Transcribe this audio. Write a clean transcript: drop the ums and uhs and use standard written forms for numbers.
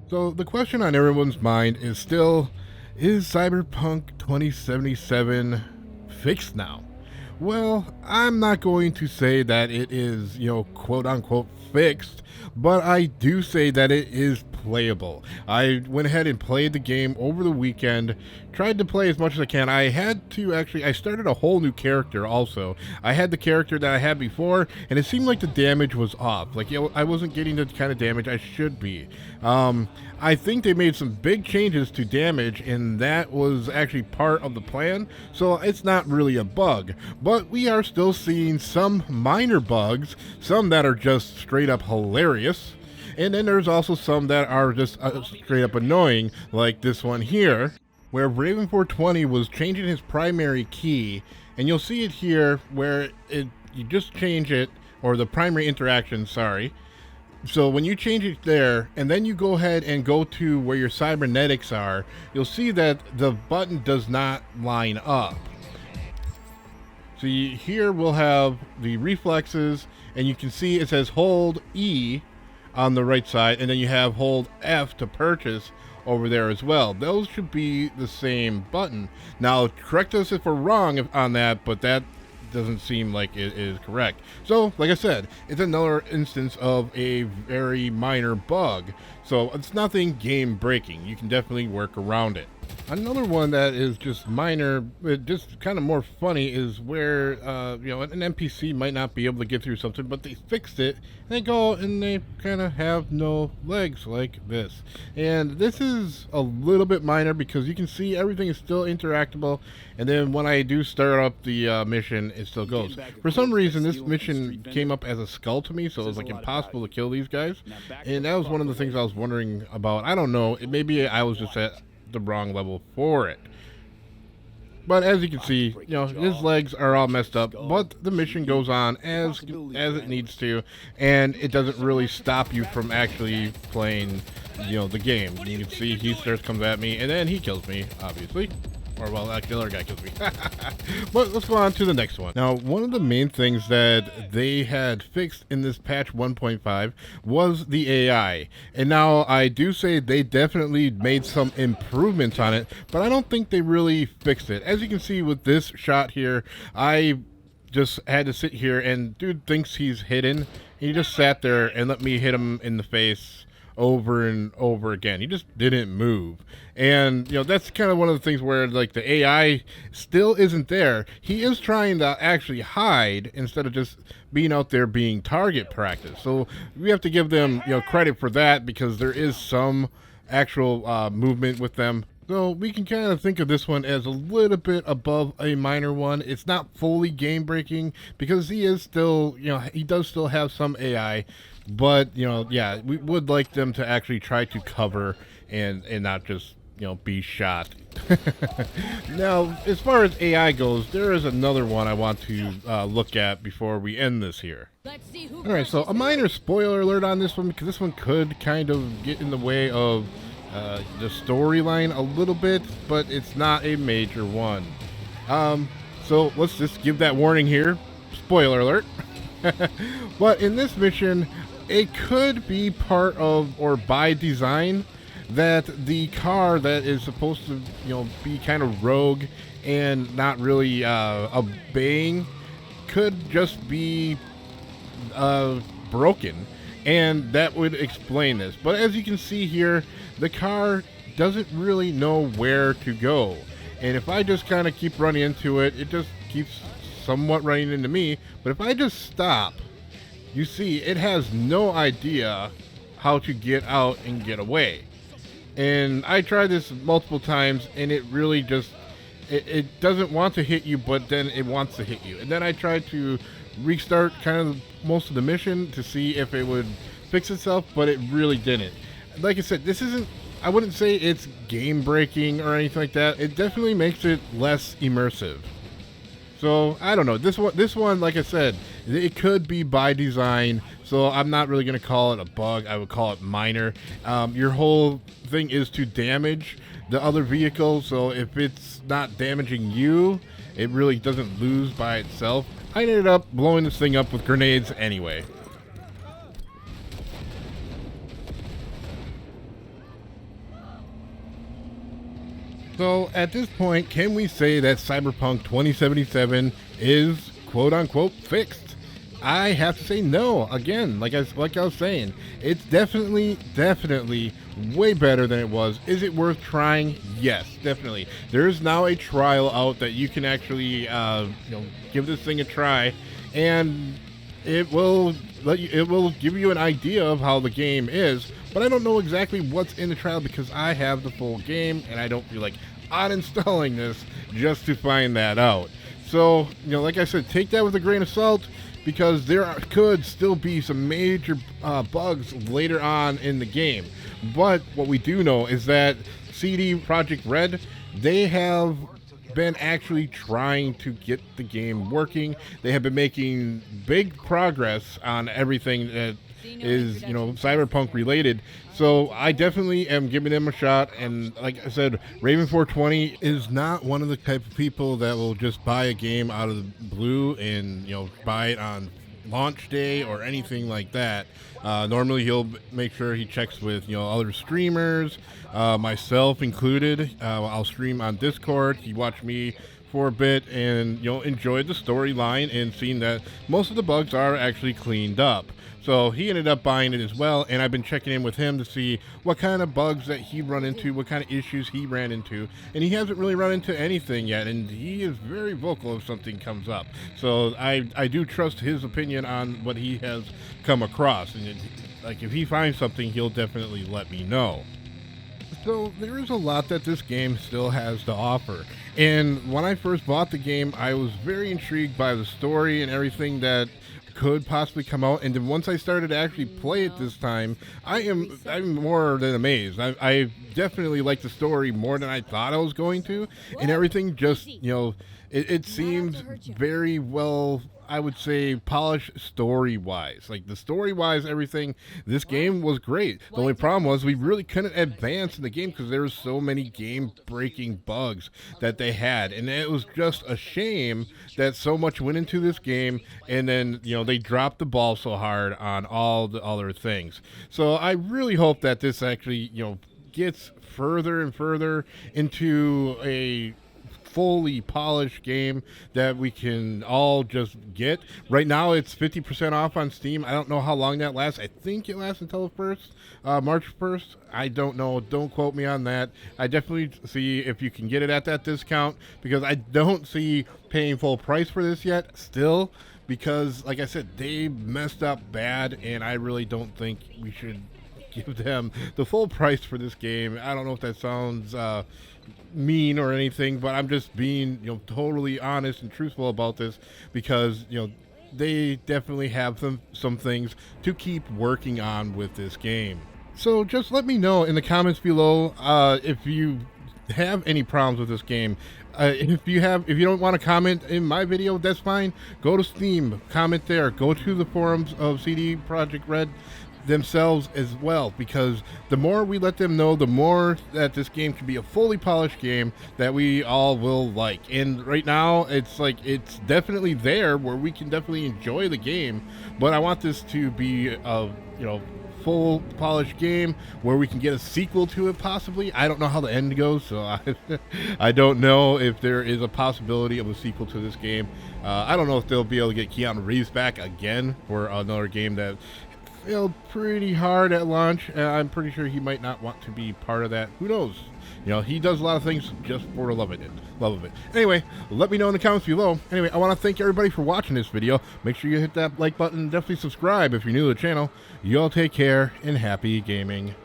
So the question on everyone's mind is still, is Cyberpunk 2077 fixed now? Well, I'm not going to say that it is, quote unquote fixed, but I do say that it is playable. I went ahead and played the game over the weekend, tried to play as much as I can. I started a whole new character also. I had the character that I had before, and it seemed like the damage was off. Like, I wasn't getting the kind of damage I should be. I think they made some big changes to damage, and that was actually part of the plan, so it's not really a bug. But we are still seeing some minor bugs, some that are just straight up hilarious, and then there's also some that are just straight up annoying, like this one here, where Raven 420 was changing his primary key, and you'll see it here where you just change it, or the primary interaction, sorry. So when you change it there, and then you go ahead and go to where your cybernetics are, you'll see that the button does not line up. So here we'll have the reflexes, and you can see it says hold E on the right side, and then you have hold F to purchase over there as well. Those should be the same button. Now, correct us if we're wrong on that, but that doesn't seem like it is correct. So, like I said, it's another instance of a very minor bug. So it's nothing game breaking. You can definitely work around it. Another one that is just minor, but just kind of more funny, is where an NPC might not be able to get through something, but they fixed it, and they go and they kind of have no legs like this. And this is a little bit minor because you can see everything is still interactable, and then when I do start up the mission, it still goes. For some reason, this mission came up as a skull to me, so it was like impossible to kill these guys, and that was one of the things I was wondering about. I don't know, maybe I was just at the wrong level for it. But as you can see, his legs are all messed up, but the mission goes on as it needs to, and it doesn't really stop you from actually playing, the game. You can see he comes at me, and then he kills me, obviously. Or, well, that killer guy kills me. But let's go on to the next one. Now, one of the main things that they had fixed in this patch 1.5 was the AI. And now, I do say they definitely made some improvements on it, but I don't think they really fixed it. As you can see with this shot here, I just had to sit here, and dude thinks he's hidden. He just sat there and let me hit him in the face over and over again. He just didn't move. And that's kind of one of the things where like the AI still isn't there. He is trying to actually hide instead of just being out there being target practice. So we have to give them credit for that, because there is some actual movement with them. So we can kind of think of this one as a little bit above a minor one. It's not fully game breaking because he is still, he does still have some AI, but yeah, we would like them to actually try to cover and not just be shot. Now, as far as AI goes, there is another one I want to look at before we end this here. Alright, so a minor spoiler alert on this one, because this one could kind of get in the way of the storyline a little bit, but it's not a major one. So let's just give that warning here. Spoiler alert. But in this mission, it could be part of, or by design, that the car that is supposed to, be kind of rogue and not really obeying could just be broken. And that would explain this. But as you can see here, the car doesn't really know where to go. And if I just kind of keep running into it, it just keeps somewhat running into me. But if I just stop, you see it has no idea how to get out and get away. And I tried this multiple times, and it really just, it doesn't want to hit you, but then it wants to hit you. And then I tried to restart kind of most of the mission to see if it would fix itself, but it really didn't. Like I said, this isn't, I wouldn't say it's game breaking or anything like that. It definitely makes it less immersive. So I don't know, this one, like I said, it could be by design, so I'm not really going to call it a bug. I would call it minor. Your whole thing is to damage the other vehicle, so if it's not damaging you, it really doesn't lose by itself. I ended up blowing this thing up with grenades anyway. So at this point, can we say that Cyberpunk 2077 is quote unquote fixed? I have to say no. Again, like I was saying, it's definitely way better than it was. Is it worth trying? Yes, definitely. There is now a trial out that you can actually give this thing a try, and it will give you an idea of how the game is. But I don't know exactly what's in the trial because I have the full game and I don't feel like uninstalling this just to find that out. So, like I said, take that with a grain of salt, because there could still be some major bugs later on in the game. But what we do know is that CD Projekt Red, they have been actually trying to get the game working. They have been making big progress on everything that is, Cyberpunk related. So I definitely am giving them a shot. And like I said, Raven 420 is not one of the type of people that will just buy a game out of the blue and, buy it on launch day or anything like that. Normally he'll make sure he checks with, other streamers, myself included. I'll stream on Discord. He watched me for a bit and, enjoyed the storyline and seen that most of the bugs are actually cleaned up. So he ended up buying it as well, and I've been checking in with him to see what kind of bugs that he run into, what kind of issues he ran into, and he hasn't really run into anything yet, and he is very vocal if something comes up. So I do trust his opinion on what he has come across, and if he finds something, he'll definitely let me know. So there is a lot that this game still has to offer. And when I first bought the game, I was very intrigued by the story and everything that could possibly come out. And then once I started to actually play it this time, I'm more than amazed. I definitely like the story more than I thought I was going to. And everything just, it seems very well, I would say, polished story-wise. Like, the story-wise, everything, this game was great. The only problem was we really couldn't advance in the game because there were so many game-breaking bugs that they had. And it was just a shame that so much went into this game, and then, they dropped the ball so hard on all the other things. So I really hope that this actually, gets further and further into a fully polished game that we can all just get. Right now it's 50% off on Steam. I don't know how long that lasts. I think it lasts until the 1st, March 1st. I don't know. Don't quote me on that. I definitely see if you can get it at that discount, because I don't see paying full price for this yet still, because like I said, they messed up bad, and I really don't think we should give them the full price for this game. I don't know if that sounds mean or anything, but I'm just being totally honest and truthful about this, because they definitely have some things to keep working on with this game. So just let me know in the comments below if you have any problems with this game. If you don't want to comment in my video, that's fine. Go to Steam, comment there. Go to the forums of CD Projekt Red themselves as well, because the more we let them know, the more that this game can be a fully polished game that we all will like. And right now it's definitely there where we can definitely enjoy the game, but I want this to be a full polished game where we can get a sequel to it possibly. I don't know how the end goes, so I don't know if there is a possibility of a sequel to this game. I don't know if they'll be able to get Keanu Reeves back again for another game that failed pretty hard at launch. I'm pretty sure he might not want to be part of that. Who knows? He does a lot of things just for the love of it. Anyway, let me know in the comments below. Anyway, I want to thank everybody for watching this video. Make sure you hit that like button and definitely subscribe if you're new to the channel. You all take care and happy gaming.